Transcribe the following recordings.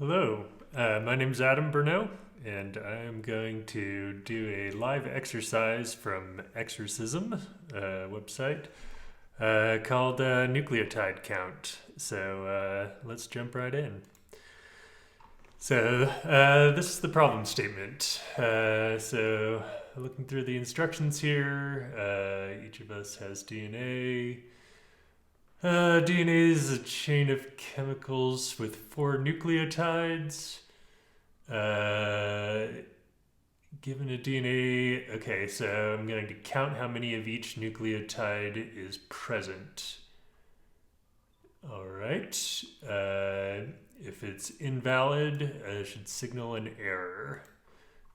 Hello, my name is Adam Burnell, and I'm going to do a live exercise from Exercism website called Nucleotide Count. So let's jump right in. So this is the problem statement. So looking through the instructions here, each of us has DNA. DNA is a chain of chemicals with four nucleotides. Uh, Given a DNA, okay, so I'm going to count how many of each nucleotide is present. All right. If it's invalid, it should signal an error.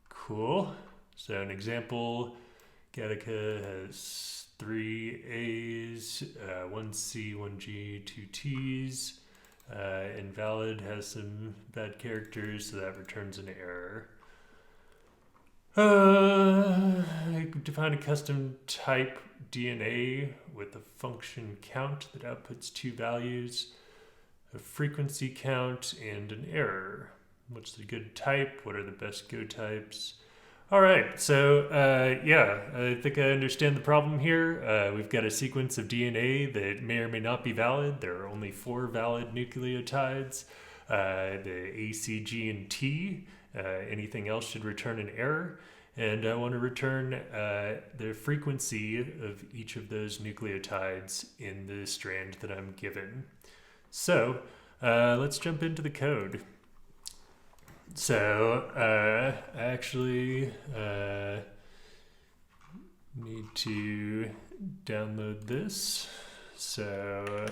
Cool. So an example, Gattaca has three A's, one C, one G, two T's. Invalid has some bad characters, so that returns an error. I define a custom type DNA with a function count that outputs two values, a frequency count, and an error. What's the good type? What are the best go types? All right, so yeah, I think I understand the problem here. We've got a sequence of DNA that may or may not be valid. There are only four valid nucleotides, the A, C, G, and T. Anything else should return an error. And I want to return the frequency of each of those nucleotides in the strand that I'm given. So let's jump into the code. So I actually need to download this. So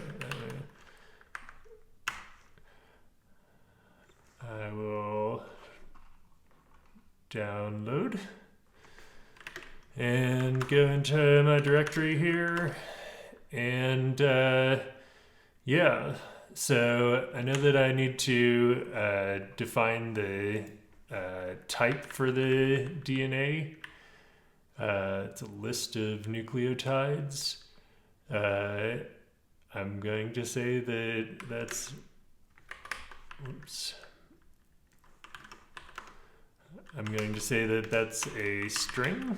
I will download and go into my directory here. And yeah. So I know that I need to define the type for the DNA. It's a list of nucleotides. I'm going to say that that's, oops. I'm going to say that that's a string.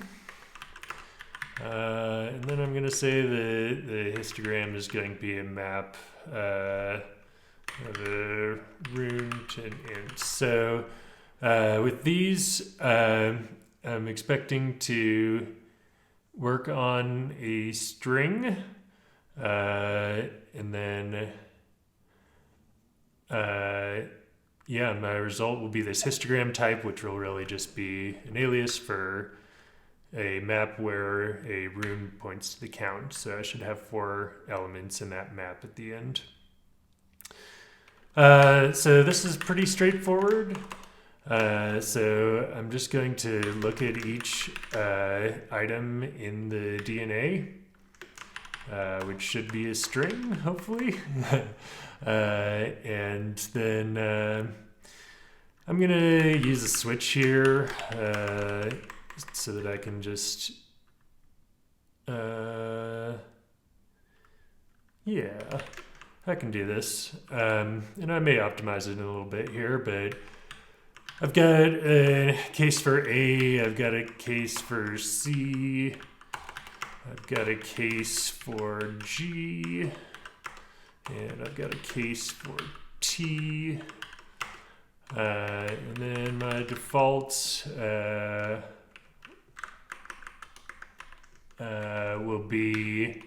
And then I'm going to say that the histogram is going to be a map of a room to an int. So with these, I'm expecting to work on a string, and then yeah, my result will be this histogram type, which will really just be an alias for a map where a rune points to the count. So I should have four elements in that map at the end. So this is pretty straightforward. So I'm just going to look at each item in the DNA, which should be a string, hopefully. And then I'm going to use a switch here so that I can just, yeah, I can do this. And I may optimize it a little bit here, but I've got a case for A, I've got a case for C, I've got a case for G, and I've got a case for T. And then my default will be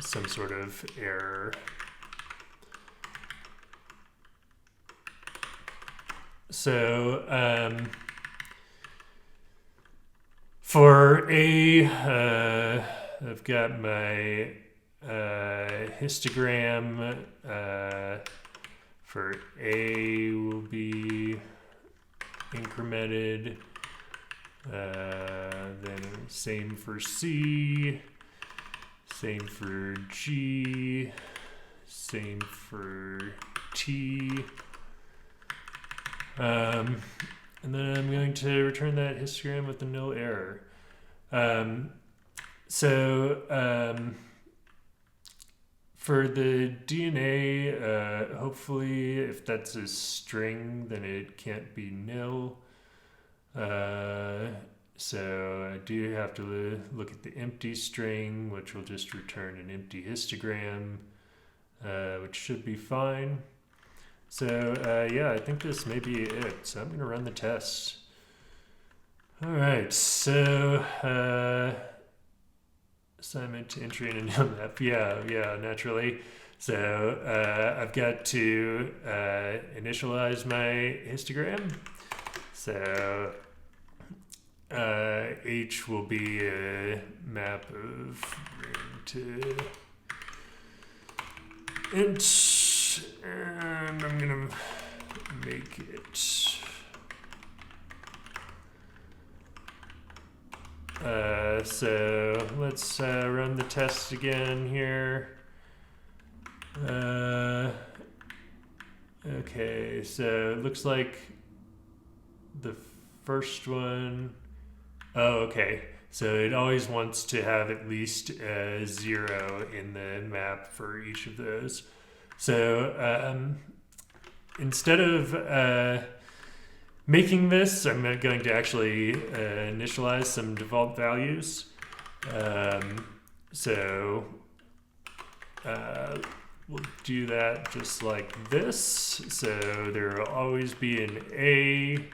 some sort of error. So for A, I've got my histogram for A will be incremented. Then same for C, same for G, same for T. And then I'm going to return that histogram with a nil error. So For the DNA, hopefully if that's a string, then it can't be nil. So I do have to look at the empty string, which will just return an empty histogram, which should be fine. So yeah, I think this may be it. So I'm going to run the test. All right, so assignment to entry in a nil map. Yeah, naturally. So I've got to initialize my histogram. So H will be a map of ring to int, and I'm gonna make it so let's run the test again here. Okay, so it looks like the first one. Oh, okay. So it always wants to have at least a 0 in the map for each of those. So instead of making this, I'm going to actually initialize some default values. So we'll do that just like this. So there will always be an A.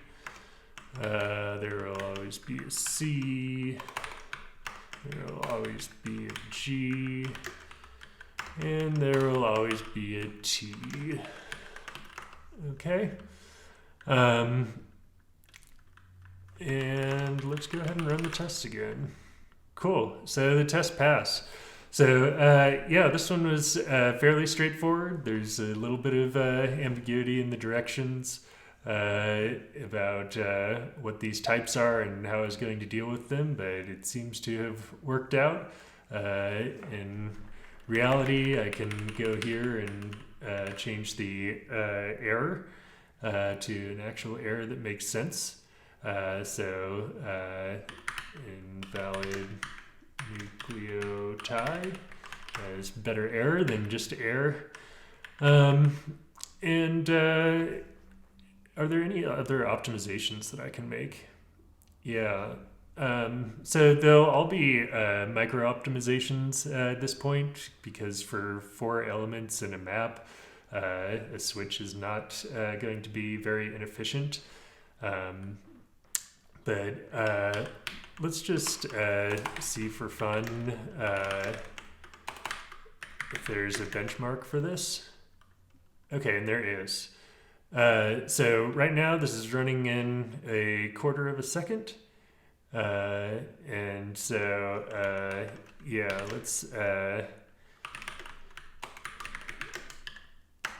There will always be a C. There will always be a G. And there will always be a T. Okay. And let's go ahead and run the test again. Cool. So the test passed. So yeah, this one was fairly straightforward. There's a little bit of ambiguity in the directions about what these types are and how I was going to deal with them, but it seems to have worked out. In reality, I can go here and change the error to an actual error that makes sense. So invalid nucleotide is better error than just error. And are there any other optimizations that I can make? Yeah. So they'll all be micro optimizations at this point, because for 4 elements in a map, a switch is not going to be very inefficient. But let's just see for fun if there's a benchmark for this. Okay, and there is. So right now this is running in a quarter of a second. And so, yeah, let's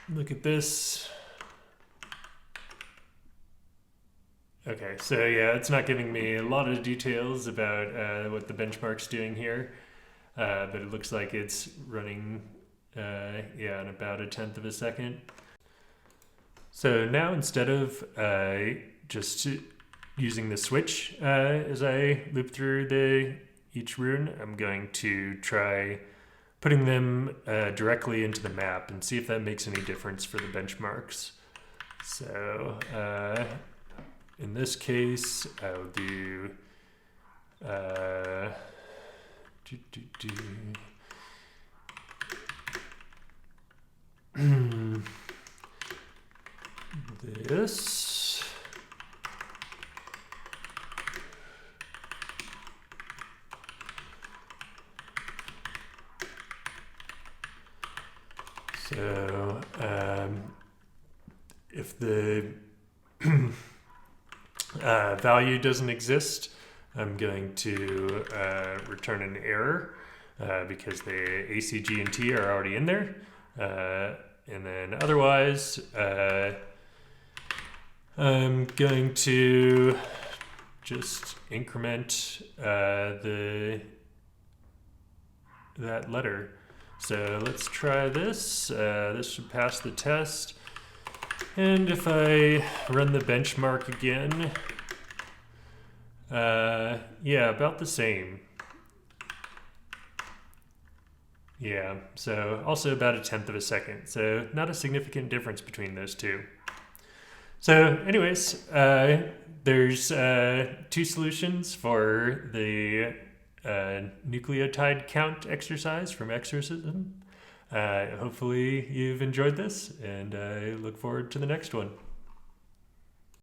look at this. Okay, so yeah, it's not giving me a lot of details about what the benchmark's doing here, but it looks like it's running, yeah, in about 1/10 of a second. So now instead of just using the switch as I loop through each rune, I'm going to try putting them directly into the map and see if that makes any difference for the benchmarks. So in this case, I'll do this. So if the value doesn't exist, I'm going to return an error because the A, C, G, and T are already in there. And then otherwise, I'm going to just increment that letter. So let's try this. This should pass the test. And if I run the benchmark again, yeah, about the same. Yeah, so also about 1/10 of a second. So not a significant difference between those two. So anyways, there's two solutions for the nucleotide count exercise from Exercism. Hopefully you've enjoyed this, and I look forward to the next one.